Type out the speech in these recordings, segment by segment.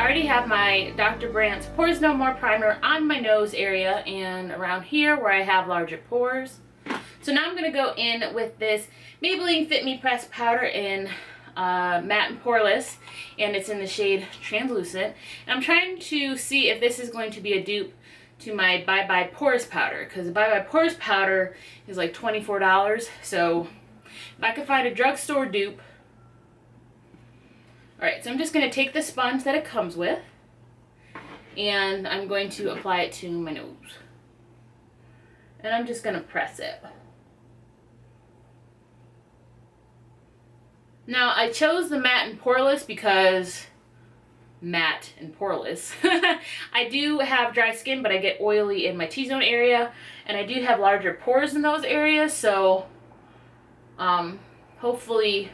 already have my Dr. Brandt's Pores No More primer on my nose area and around here where I have larger pores. So now I'm going to go in with this Maybelline Fit Me Press powder in matte and poreless, and it's in the shade Translucent. And I'm trying to see if this is going to be a dupe to my Bye Bye Pores powder, because the Bye Bye Pores powder is like $24. So if I could find a drugstore dupe. Alright, so I'm just going to take the sponge that it comes with, and I'm going to apply it to my nose. And I'm just going to press it. Now, I chose the matte and poreless because matte and poreless. I do have dry skin, but I get oily in my T-zone area, and I do have larger pores in those areas, so hopefully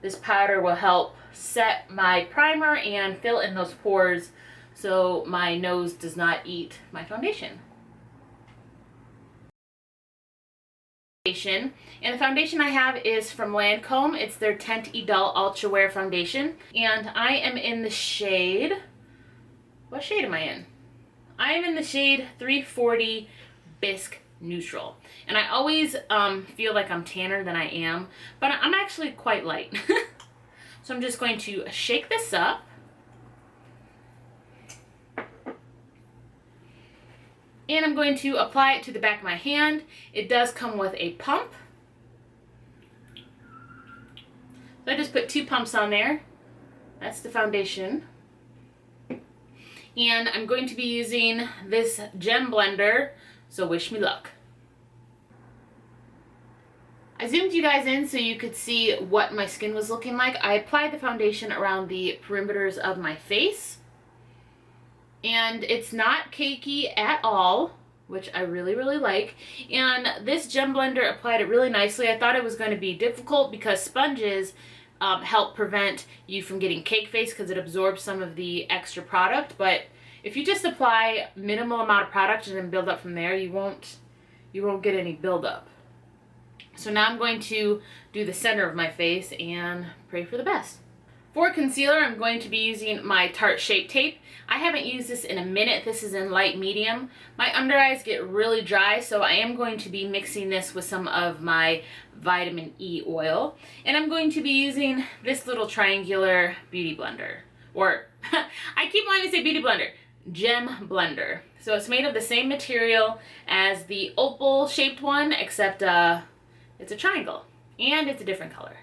this powder will help set my primer and fill in those pores so my nose does not eat my foundation. And the foundation I have is from Lancome. It's their Tint Idole Ultra Wear Foundation, and I am in the shade, what shade am I in? I am in the shade 340 Bisque Neutral, and I always feel like I'm tanner than I am, but I'm actually quite light. So I'm just going to shake this up. And I'm going to apply it to the back of my hand. It does come with a pump. So I just put 2 pumps on there. That's the foundation. And I'm going to be using this gem blender, so wish me luck. I zoomed you guys in so you could see what my skin was looking like. I applied the foundation around the perimeters of my face. And it's not cakey at all, which I really, really like. And this gem blender applied it really nicely. I thought it was going to be difficult because sponges help prevent you from getting cake face because it absorbs some of the extra product. But if you just apply minimal amount of product and then build up from there, you won't get any buildup. So now I'm going to do the center of my face and pray for the best. For concealer, I'm going to be using my Tarte Shape Tape. I haven't used this in a minute. This is in light medium. My under eyes get really dry, so I am going to be mixing this with some of my vitamin E oil. And I'm going to be using this little triangular beauty blender. Or, I keep wanting to say beauty blender, gem blender. So it's made of the same material as the opal shaped one, except it's a triangle. And it's a different color.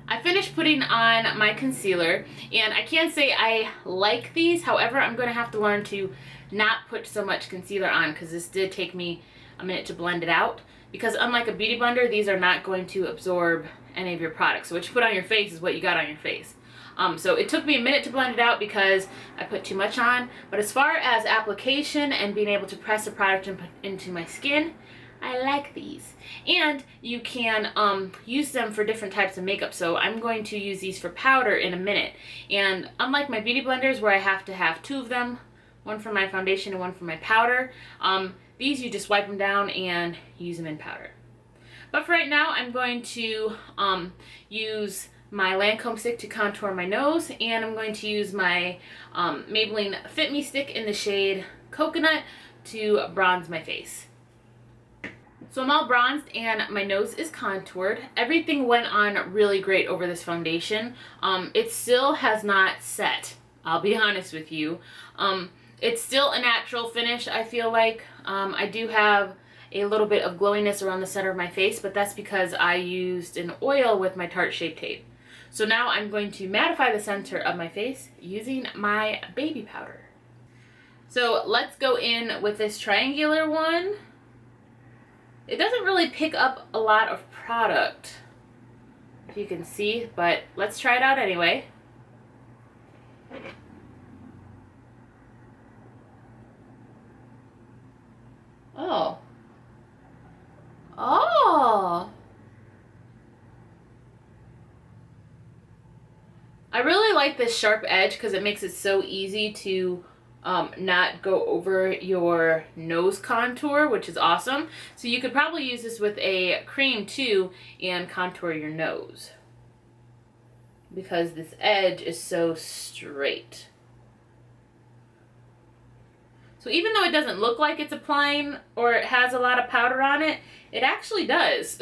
I finished putting on my concealer, and I can say I like these. However, I'm going to have to learn to not put so much concealer on because this did take me a minute to blend it out. Because unlike a beauty blender, these are not going to absorb any of your products. So what you put on your face is what you got on your face. So it took me a minute to blend it out because I put too much on. But as far as application and being able to press the product into my skin, I like these. And you can use them for different types of makeup. So I'm going to use these for powder in a minute. And unlike my beauty blenders where I have to have 2 of them, one for my foundation and one for my powder, these you just wipe them down and use them in powder. But for right now, I'm going to use my Lancome stick to contour my nose, and I'm going to use my Maybelline Fit Me stick in the shade Coconut to bronze my face. So I'm all bronzed and my nose is contoured. Everything went on really great over this foundation. It still has not set, I'll be honest with you. It's still a natural finish, I feel like. I do have a little bit of glowiness around the center of my face, but that's because I used an oil with my Tarte Shape Tape. So now I'm going to mattify the center of my face using my baby powder. So let's go in with this triangular one. It doesn't really pick up a lot of product, if you can see, but let's try it out anyway. Oh. Oh! I really like this sharp edge because it makes it so easy to not go over your nose contour, which is awesome. So you could probably use this with a cream too and contour your nose because this edge is so straight. So even though it doesn't look like it's applying or it has a lot of powder on it, it actually does.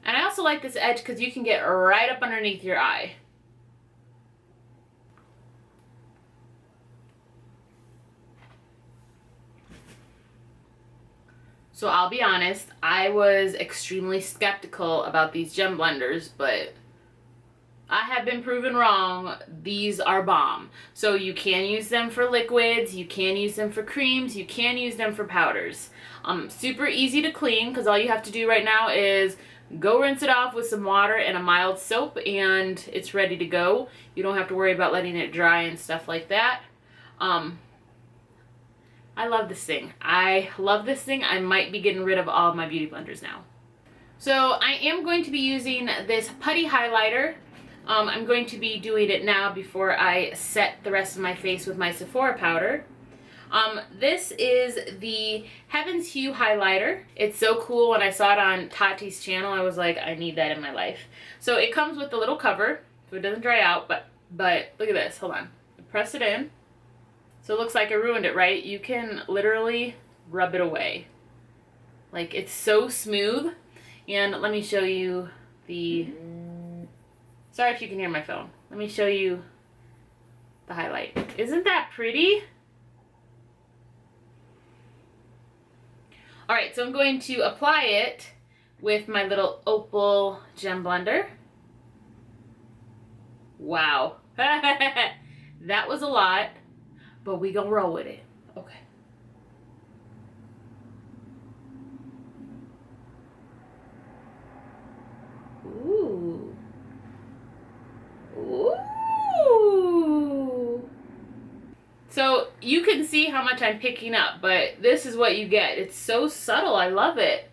And I also like this edge because you can get right up underneath your eye. So I'll be honest, I was extremely skeptical about these gem blenders, but I have been proven wrong. These are bomb. So you can use them for liquids, you can use them for creams, you can use them for powders. Super easy to clean because all you have to do right now is go rinse it off with some water and a mild soap and it's ready to go. You don't have to worry about letting it dry and stuff like that. I love this thing. I love this thing. I might be getting rid of all of my beauty blenders now. So I am going to be using this putty highlighter. I'm going to be doing it now before I set the rest of my face with my Sephora powder. This is the Heaven's Hue highlighter. It's so cool. When I saw it on Tarte's channel, I was like, I need that in my life. So it comes with a little cover so it doesn't dry out, but look at this. Hold on. Press it in. So it looks like I ruined it, right? You can literally rub it away. Like, it's so smooth. And let me show you the... Sorry if you can hear my phone. Let me show you the highlight. Isn't that pretty? Alright, so I'm going to apply it with my little Opal Gem Blender. Wow. That was a lot. But we gonna roll with it. Okay. Ooh. Ooh. So you can see how much I'm picking up, but this is what you get. It's so subtle. I love it.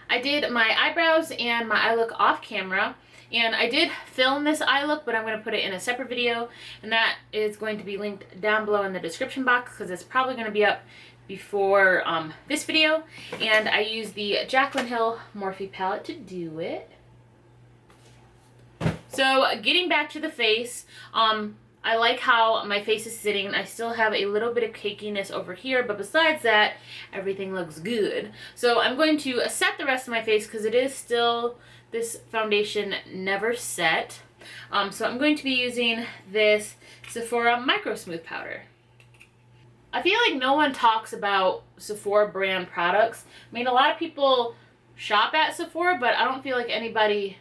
I did my eyebrows and my eye look off camera. And I did film this eye look, but I'm going to put it in a separate video. And that is going to be linked down below in the description box because it's probably going to be up before this video. And I used the Jaclyn Hill Morphe palette to do it. So getting back to the face, I like how my face is sitting. I still have a little bit of cakiness over here, but besides that, everything looks good. So I'm going to set the rest of my face because it is still... This foundation never set. So I'm going to be using this Sephora MicroSmooth powder. I feel like no one talks about Sephora brand products. I mean, a lot of people shop at Sephora, but I don't feel like anybody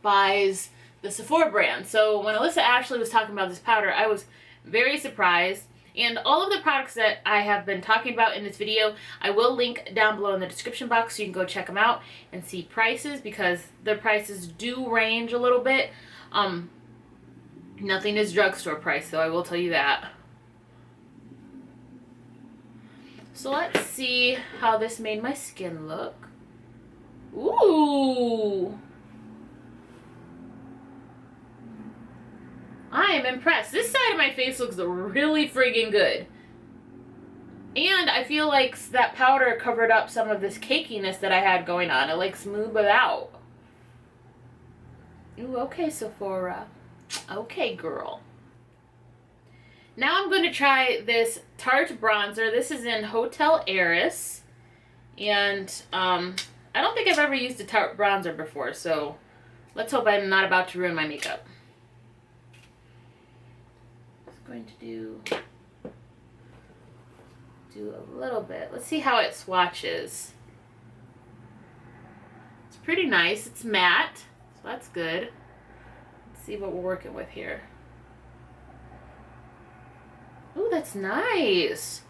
buys the Sephora brand. So when Alyssa Ashley was talking about this powder, I was very surprised. And all of the products that I have been talking about in this video, I will link down below in the description box so you can go check them out and see prices because their prices do range a little bit. Nothing is drugstore price though, I will tell you that. So let's see how this made my skin look. Ooh! I am impressed. This side of my face looks really friggin' good. And I feel like that powder covered up some of this cakiness that I had going on. It like smoothed it out. Ooh, okay, Sephora. Okay, girl. Now I'm going to try this Tarte bronzer. This is in Hotel Heiress. And I don't think I've ever used a Tarte bronzer before, so let's hope I'm not about to ruin my makeup. Going to do a little bit. Let's see how it swatches. It's pretty nice. It's matte, so that's good. Let's see what we're working with here. Ooh, that's nice.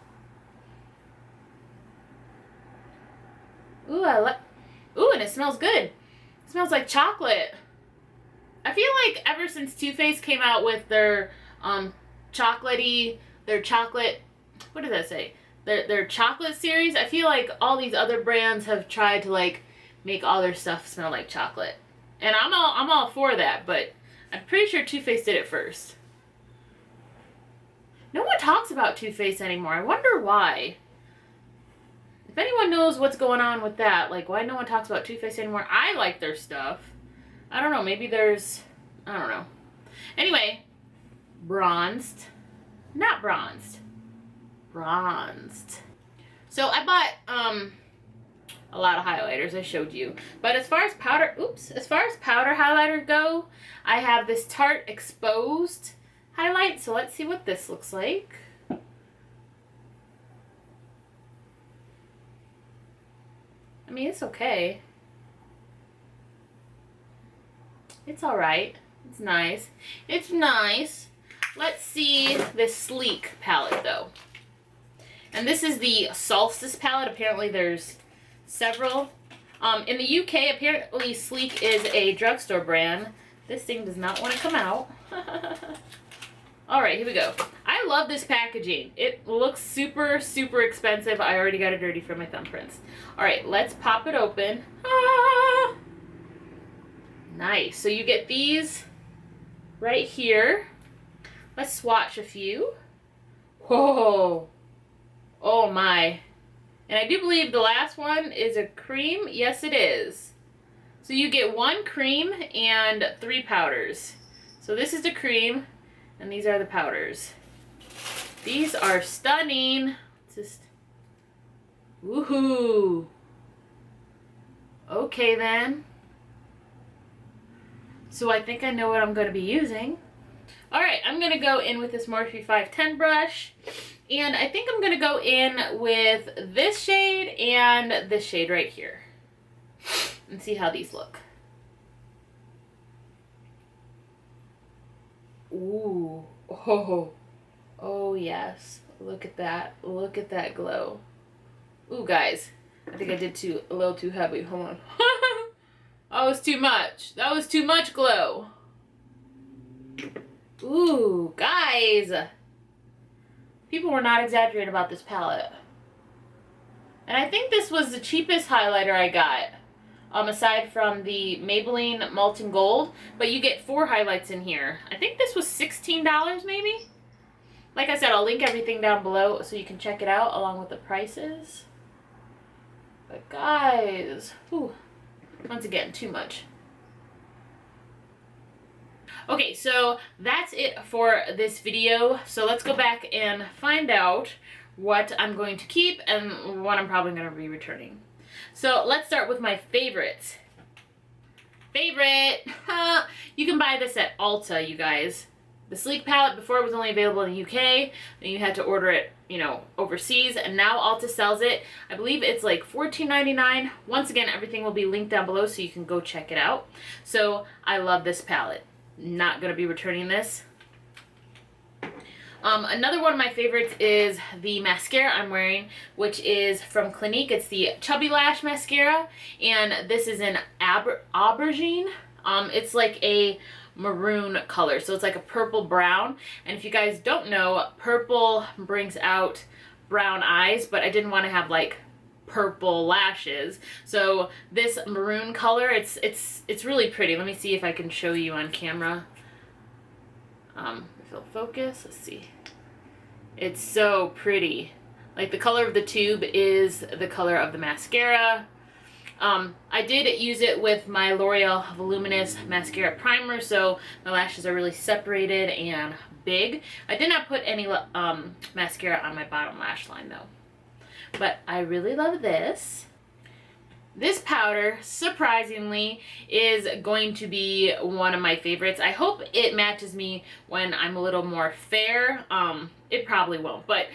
Ooh, I like. Ooh, and it smells good. It smells like chocolate. I feel like ever since Too Faced came out with their chocolatey, their chocolate, what does that say? Their chocolate series, I feel like all these other brands have tried to like make all their stuff smell like chocolate. And I'm all for that, but I'm pretty sure Too Faced did it first. No one talks about Too Faced anymore. I wonder why. If anyone knows what's going on with that, like why no one talks about Too Faced anymore. I like their stuff. I don't know, maybe there's, I don't know. Anyway, bronzed. Not bronzed. Bronzed. So I bought a lot of highlighters, I showed you. But as far as powder, as far as powder highlighters go, I have this Tarte Exposed highlight. So let's see what this looks like. I mean, it's okay. It's alright. It's nice. It's nice. Let's see this Sleek palette though. And this is the Solstice palette. Apparently there's several. In the UK, apparently Sleek is a drugstore brand. This thing does not want to come out. Alright, here we go. I love this packaging. It looks super, super expensive. I already got it dirty from my thumbprints. Alright, let's pop it open. Ah! Nice. So you get these right here. Let's swatch a few. Whoa. Oh my. And I do believe the last one is a cream. Yes, it is. So you get 1 cream and 3 powders. So this is the cream and these are the powders. These are stunning. Just woohoo. Okay then. So I think I know what I'm going to be using. Alright, I'm going to go in with this Morphe 510 brush. And I think I'm going to go in with this shade and this shade right here. And see how these look. Ooh. Oh. Oh yes. Look at that. Look at that glow. Ooh guys. I think I did a little too heavy. Hold on. That was too much. That was too much glow. Ooh, guys. People were not exaggerating about this palette. And I think this was the cheapest highlighter I got. Aside from the Maybelline Molten Gold. But you get 4 highlights in here. I think this was $16 maybe? Like I said, I'll link everything down below so you can check it out along with the prices. But guys, whew, once again, too much. Okay, so that's it for this video. So let's go back and find out what I'm going to keep and what I'm probably going to be returning. So let's start with my favorites. Favorite! You can buy this at Ulta, you guys. The Sleek palette, before it was only available in the UK, then you had to order it, you know, overseas, and now Ulta sells it. I believe it's like $14.99. Once again, everything will be linked down below so you can go check it out. So I love this palette. Not going to be returning this. Another one of my favorites is the mascara I'm wearing, which is from Clinique. It's the Chubby Lash mascara, and this is in Aubergine. It's like a maroon color, so it's like a purple brown. And if you guys don't know, purple brings out brown eyes, but I didn't want to have like purple lashes, so this maroon color, it's really pretty. Let me see if I can show you on camera. If it'll focus, let's see. It's so pretty. Like the color of the tube is the color of the mascara. I did use it with my L'Oreal Voluminous Mascara Primer, so my lashes are really separated and big. I did not put any mascara on my bottom lash line though. But I really love this. This powder, surprisingly, is going to be one of my favorites. I hope it matches me when I'm a little more fair. It probably won't, but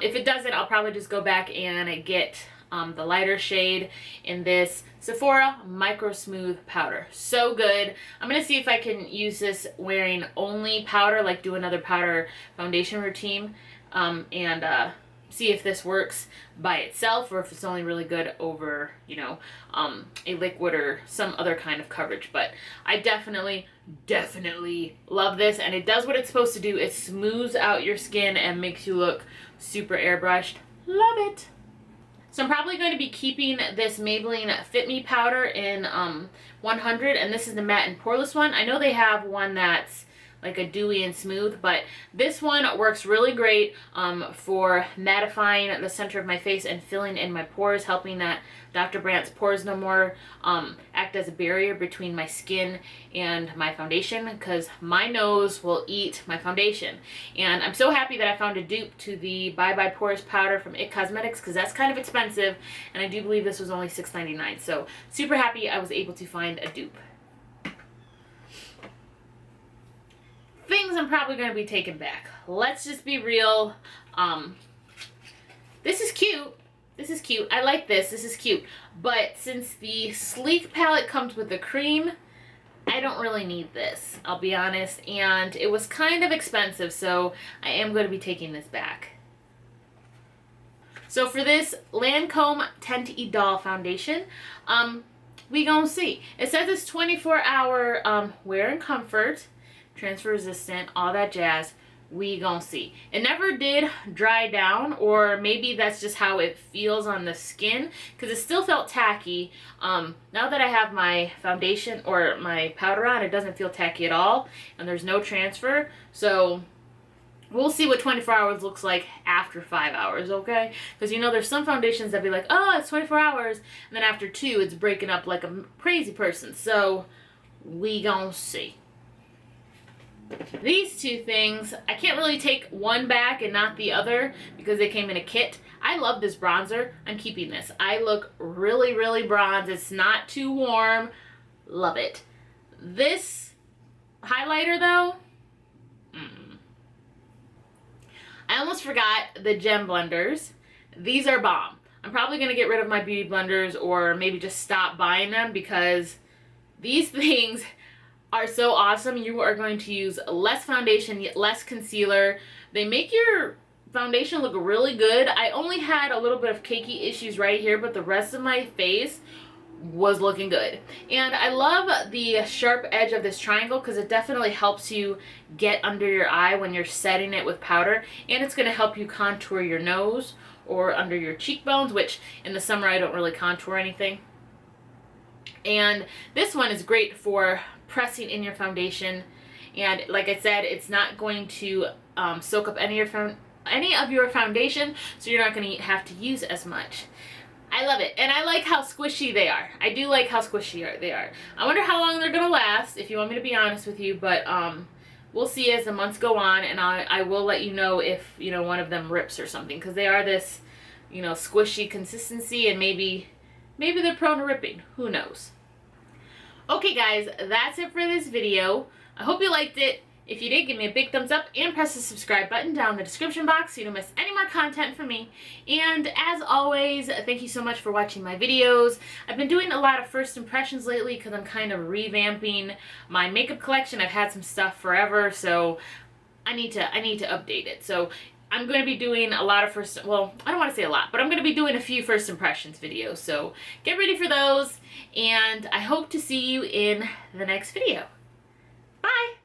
if it doesn't, I'll probably just go back and get the lighter shade in this Sephora MicroSmooth powder. So good. I'm going to see if I can use this wearing only powder, like do another powder foundation routine. see if this works by itself or if it's only really good over, you know, a liquid or some other kind of coverage. But I definitely love this, and it does what it's supposed to do. It smooths out your skin and makes you look super airbrushed. Love it. So I'm probably going to be keeping this Maybelline Fit Me powder in 100, and this is the matte and poreless one. I know they have one that's like a dewy and smooth, but this one works really great for mattifying the center of my face and filling in my pores, helping that Dr. Brandt's Pores No More act as a barrier between my skin and my foundation, because my nose will eat my foundation. And I'm so happy that I found a dupe to the Bye Bye Pores powder from IT Cosmetics, because that's kind of expensive, and I do believe this was only $6.99. So super happy I was able to find a dupe. Things I'm probably going to be taking back. Let's just be real. This is cute. This is cute. I like this. This is cute. But since the Sleek palette comes with the cream, I don't really need this, I'll be honest. And it was kind of expensive, so I am going to be taking this back. So for this Lancome Tint Doll foundation, we gonna see. It says it's 24-hour wear and comfort, transfer resistant, all that jazz. We gonna see. It never did dry down, or maybe that's just how it feels on the skin, because it still felt tacky. Now that I have my foundation or my powder on, it doesn't feel tacky at all, and there's no transfer. So we'll see what 24 hours looks like after 5 hours, okay? Because you know there's some foundations that be like, oh, it's 24 hours, and then after 2 it's breaking up like a crazy person. So we gonna see. These two things, I can't really take one back and not the other because they came in a kit. I love this bronzer. I'm keeping this. I look really, really bronze. It's not too warm. Love it. This highlighter though, I almost forgot the gem blenders. These are bomb. I'm probably going to get rid of my beauty blenders or maybe just stop buying them, because these things are so awesome. You are going to use less foundation, less concealer. They make your foundation look really good. I only had a little bit of cakey issues right here, but the rest of my face was looking good. And I love the sharp edge of this triangle because it definitely helps you get under your eye when you're setting it with powder, and it's going to help you contour your nose or under your cheekbones, which in the summer I don't really contour anything. And this one is great for pressing in your foundation, and like I said, it's not going to soak up any of your foundation, so you're not going to have to use as much. I love it, and I like how squishy they are. I do like how squishy they are. I wonder how long they're going to last, if you want me to be honest with you, but we'll see as the months go on, and I will let you know if, you know, one of them rips or something, because they are this, you know, squishy consistency, and maybe they're prone to ripping. Who knows? Okay guys, that's it for this video. I hope you liked it. If you did, give me a big thumbs up and press the subscribe button down in the description box so you don't miss any more content from me. And as always, thank you so much for watching my videos. I've been doing a lot of first impressions lately because I'm kind of revamping my makeup collection. I've had some stuff forever, so I need to update it. So I'm going to be doing a lot of well, I don't want to say a lot, but I'm going to be doing a few first impressions videos. So get ready for those, and I hope to see you in the next video. Bye!